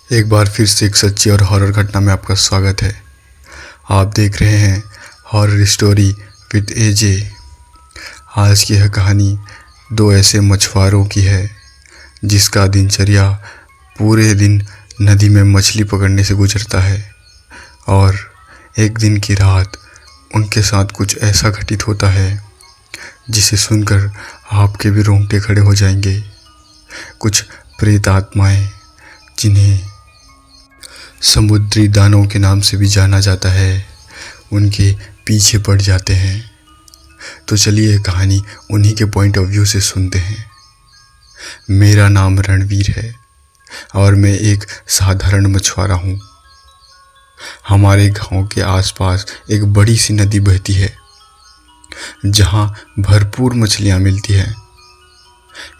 एक बार फिर से एक सच्ची और हॉरर घटना में आपका स्वागत है। आप देख रहे हैं हॉरर स्टोरी विद एजे। आज की यह कहानी दो ऐसे मछुआरों की है जिसका दिनचर्या पूरे दिन नदी में मछली पकड़ने से गुजरता है और एक दिन की रात उनके साथ कुछ ऐसा घटित होता है जिसे सुनकर आपके भी रोंगटे खड़े हो जाएंगे। कुछ प्रेत आत्माएं जिन्हें समुद्री दानव के नाम से भी जाना जाता है, उनके पीछे पड़ जाते हैं। तो चलिए ये कहानी उन्हीं के पॉइंट ऑफ व्यू से सुनते हैं। मेरा नाम रणवीर है और मैं एक साधारण मछुआरा हूँ। हमारे गांव के आसपास एक बड़ी सी नदी बहती है जहाँ भरपूर मछलियाँ मिलती हैं।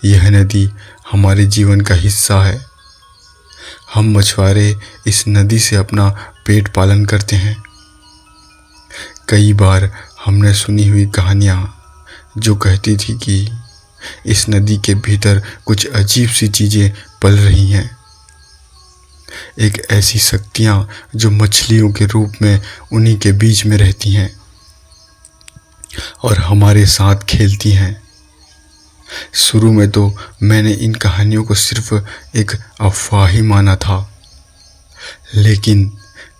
यह नदी हमारे जीवन का हिस्सा है। हम मछुआरे इस नदी से अपना पेट पालन करते हैं। कई बार हमने सुनी हुई कहानियाँ जो कहती थी कि इस नदी के भीतर कुछ अजीब सी चीज़ें पल रही हैं। एक ऐसी शक्तियाँ जो मछलियों के रूप में उन्हीं के बीच में रहती हैं और हमारे साथ खेलती हैं। शुरू में तो मैंने इन कहानियों को सिर्फ एक अफवाह ही माना था, लेकिन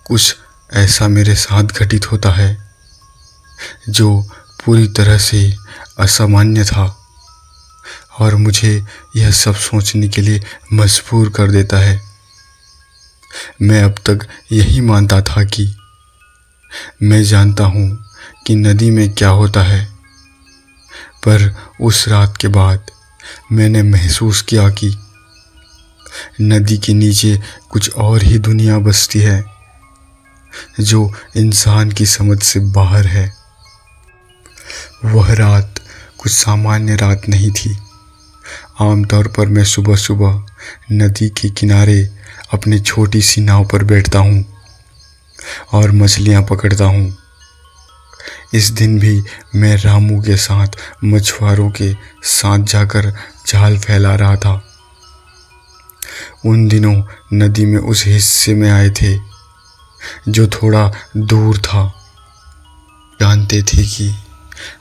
कुछ ऐसा मेरे साथ घटित होता है जो पूरी तरह से असामान्य था और मुझे यह सब सोचने के लिए मजबूर कर देता है। मैं अब तक यही मानता था कि मैं जानता हूँ कि नदी में क्या होता है, पर उस रात के बाद मैंने महसूस किया कि नदी के नीचे कुछ और ही दुनिया बसती है जो इंसान की समझ से बाहर है। वह रात कुछ सामान्य रात नहीं थी। आमतौर पर मैं सुबह सुबह नदी के किनारे अपनी छोटी सी नाव पर बैठता हूँ और मछलियाँ पकड़ता हूँ। इस दिन भी मैं रामू के साथ मछुआरों के साथ जाकर जाल फैला रहा था। उन दिनों नदी में उस हिस्से में आए थे जो थोड़ा दूर था। जानते थे कि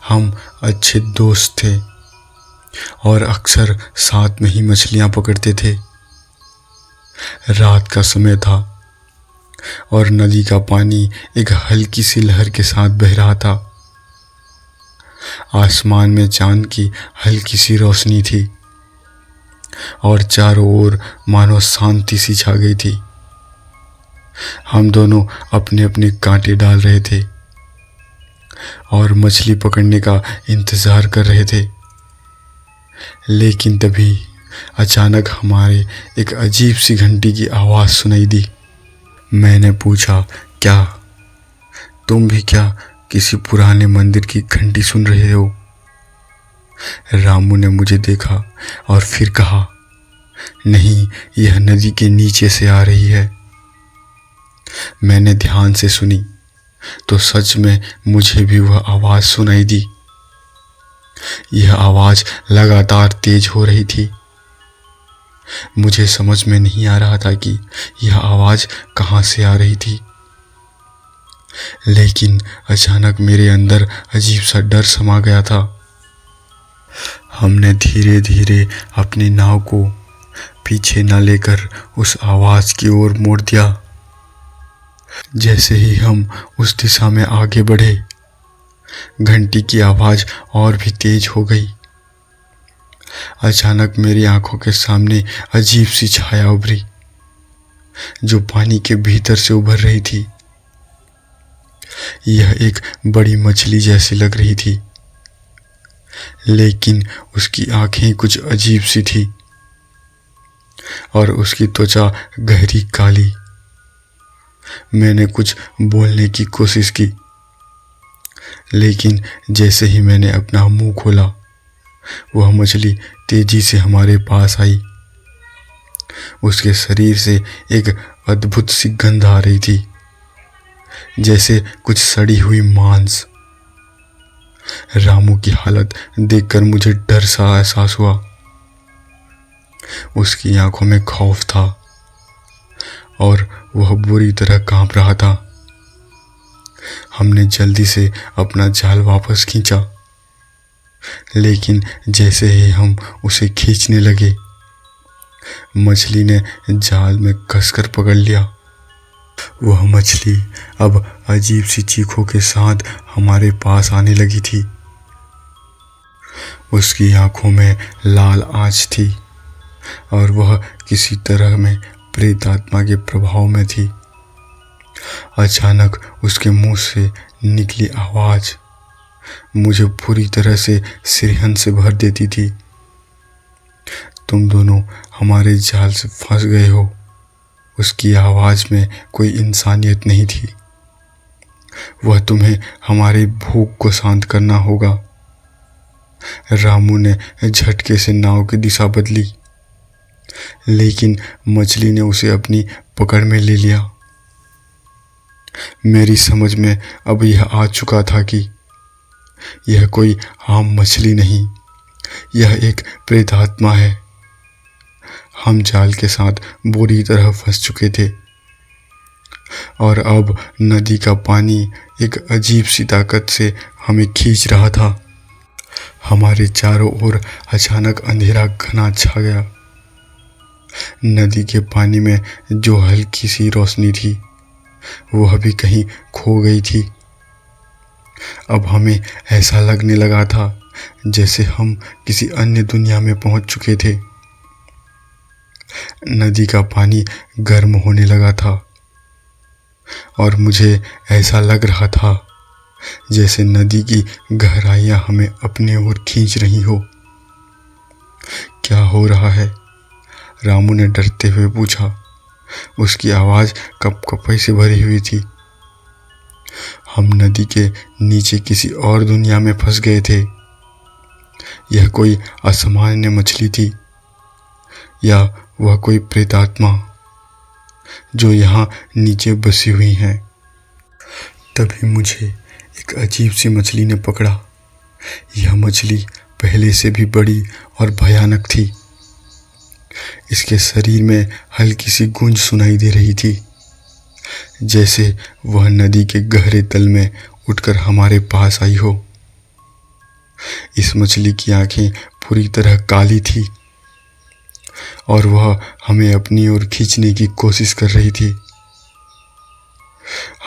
हम अच्छे दोस्त थे और अक्सर साथ में ही मछलियाँ पकड़ते थे। रात का समय था और नदी का पानी एक हल्की सी लहर के साथ बह रहा था। आसमान में चांद की हल्की सी रोशनी थी और चारों ओर मानो शांति सी छा गई थी। हम दोनों अपने अपने कांटे डाल रहे थे और मछली पकड़ने का इंतज़ार कर रहे थे, लेकिन तभी अचानक हमारे एक अजीब सी घंटी की आवाज़ सुनाई दी। मैंने पूछा, क्या तुम भी क्या किसी पुराने मंदिर की घंटी सुन रहे हो? रामू ने मुझे देखा और फिर कहा, नहीं, यह नदी के नीचे से आ रही है। मैंने ध्यान से सुनी तो सच में मुझे भी वह आवाज़ सुनाई दी। यह आवाज़ लगातार तेज हो रही थी। मुझे समझ में नहीं आ रहा था कि यह आवाज़ कहाँ से आ रही थी, लेकिन अचानक मेरे अंदर अजीब सा डर समा गया था। हमने धीरे धीरे अपनी नाव को पीछे न लेकर उस आवाज़ की ओर मोड़ दिया। जैसे ही हम उस दिशा में आगे बढ़े, घंटी की आवाज़ और भी तेज हो गई। अचानक मेरी आंखों के सामने अजीब सी छाया उभरी जो पानी के भीतर से उभर रही थी। यह एक बड़ी मछली जैसी लग रही थी, लेकिन उसकी आंखें कुछ अजीब सी थी और उसकी त्वचा गहरी काली। मैंने कुछ बोलने की कोशिश की, लेकिन जैसे ही मैंने अपना मुंह खोला, वह मछली तेजी से हमारे पास आई। उसके शरीर से एक अद्भुत सी गंध आ रही थी, जैसे कुछ सड़ी हुई मांस। रामू की हालत देखकर मुझे डर सा एहसास हुआ। उसकी आंखों में खौफ था और वह बुरी तरह कांप रहा था। हमने जल्दी से अपना जाल वापस खींचा, लेकिन जैसे ही हम उसे खींचने लगे, मछली ने जाल में कसकर पकड़ लिया। वह मछली अब अजीब सी चीखों के साथ हमारे पास आने लगी थी। उसकी आंखों में लाल आंच थी और वह किसी तरह में प्रेत आत्मा के प्रभाव में थी। अचानक उसके मुंह से निकली आवाज मुझे पूरी तरह से सिरहन से भर देती थी। तुम दोनों हमारे जाल से फंस गए हो। उसकी आवाज में कोई इंसानियत नहीं थी। वह तुम्हें हमारी भूख को शांत करना होगा। रामू ने झटके से नाव की दिशा बदली, लेकिन मछली ने उसे अपनी पकड़ में ले लिया। मेरी समझ में अब यह आ चुका था कि यह कोई आम मछली नहीं, यह एक प्रेतात्मा है। हम जाल के साथ बुरी तरह फंस चुके थे और अब नदी का पानी एक अजीब सी ताकत से हमें खींच रहा था। हमारे चारों ओर अचानक अंधेरा घना छा गया। नदी के पानी में जो हल्की सी रोशनी थी वह भी कहीं खो गई थी। अब हमें ऐसा लगने लगा था जैसे हम किसी अन्य दुनिया में पहुंच चुके थे। नदी का पानी गर्म होने लगा था और मुझे ऐसा लग रहा था जैसे नदी की गहराइयां हमें अपनी ओर खींच रही हो। क्या हो रहा है? रामू ने डरते हुए पूछा। उसकी आवाज़ कपकपाई से भरी हुई थी। हम नदी के नीचे किसी और दुनिया में फंस गए थे। यह कोई असामान्य मछली थी या वह कोई प्रेतात्मा जो यहाँ नीचे बसी हुई है। तभी मुझे एक अजीब सी मछली ने पकड़ा। यह मछली पहले से भी बड़ी और भयानक थी। इसके शरीर में हल्की सी गूंज सुनाई दे रही थी, जैसे वह नदी के गहरे तल में उठकर हमारे पास आई हो। इस मछली की आंखें पूरी तरह काली थी और वह हमें अपनी ओर खींचने की कोशिश कर रही थी।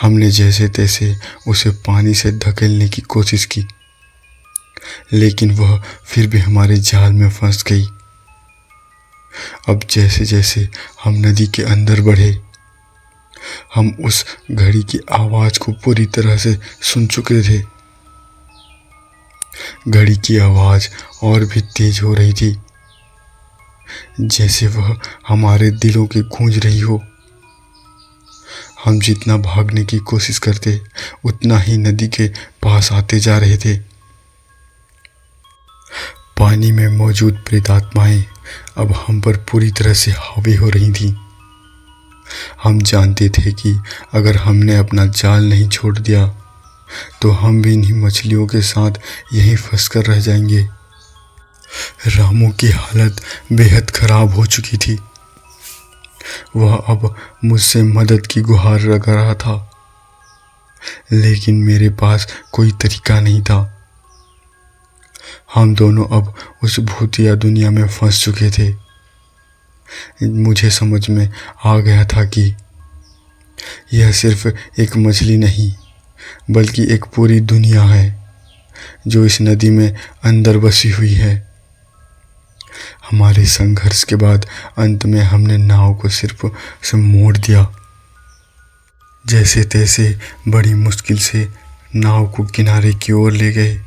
हमने जैसे तैसे उसे पानी से धकेलने की कोशिश की, लेकिन वह फिर भी हमारे जाल में फंस गई। अब जैसे जैसे हम नदी के अंदर बढ़े, हम उस घड़ी की आवाज को पूरी तरह से सुन चुके थे। घड़ी की आवाज और भी तेज हो रही थी, जैसे वह हमारे दिलों की गूंज रही हो। हम जितना भागने की कोशिश करते, उतना ही नदी के पास आते जा रहे थे। पानी में मौजूद प्रेतात्माएं अब हम पर पूरी तरह से हावी हो रही थीं। हम जानते थे कि अगर हमने अपना जाल नहीं छोड़ दिया तो हम भी इन्हीं मछलियों के साथ यहीं फंस कर रह जाएंगे। रामू की हालत बेहद खराब हो चुकी थी। वह अब मुझसे मदद की गुहार लगा रहा था, लेकिन मेरे पास कोई तरीका नहीं था। हम दोनों अब उस भूतिया दुनिया में फंस चुके थे। मुझे समझ में आ गया था कि यह सिर्फ एक मछली नहीं, बल्कि एक पूरी दुनिया है जो इस नदी में अंदर बसी हुई है। हमारे संघर्ष के बाद अंत में हमने नाव को सिर्फ से मोड़ दिया। जैसे तैसे बड़ी मुश्किल से नाव को किनारे की ओर ले गए।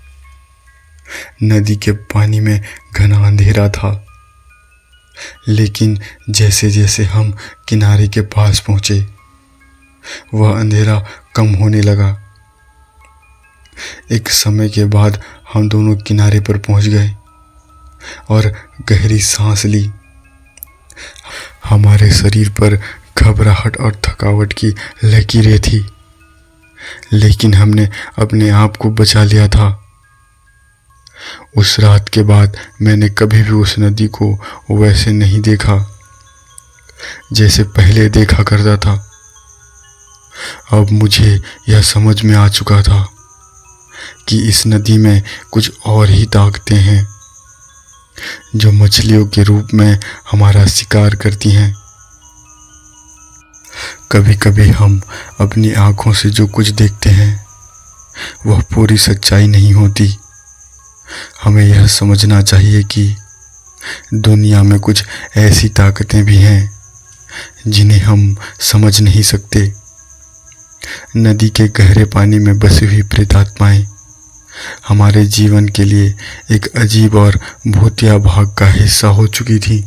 नदी के पानी में घना अंधेरा था, लेकिन जैसे जैसे हम किनारे के पास पहुंचे, वह अंधेरा कम होने लगा। एक समय के बाद हम दोनों किनारे पर पहुंच गए और गहरी सांस ली। हमारे शरीर पर घबराहट और थकावट की लकीरें थी, लेकिन हमने अपने आप को बचा लिया था। उस रात के बाद मैंने कभी भी उस नदी को वैसे नहीं देखा। जैसे पहले देखा करता था। अब मुझे यह समझ में आ चुका था कि इस नदी में कुछ और ही ताकतें हैं जो मछलियों के रूप में हमारा शिकार करती हैं। कभी कभी हम अपनी आँखों से जो कुछ देखते हैं वह पूरी सच्चाई नहीं होती। हमें यह समझना चाहिए कि दुनिया में कुछ ऐसी ताकतें भी हैं जिन्हें हम समझ नहीं सकते। नदी के गहरे पानी में बसी हुई प्रेतात्माएं हमारे जीवन के लिए एक अजीब और भूतिया भाग का हिस्सा हो चुकी थी।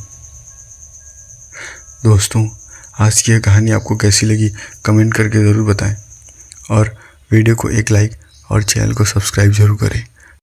दोस्तों, आज की यह कहानी आपको कैसी लगी कमेंट करके ज़रूर बताएं और वीडियो को एक लाइक और चैनल को सब्सक्राइब ज़रूर करें।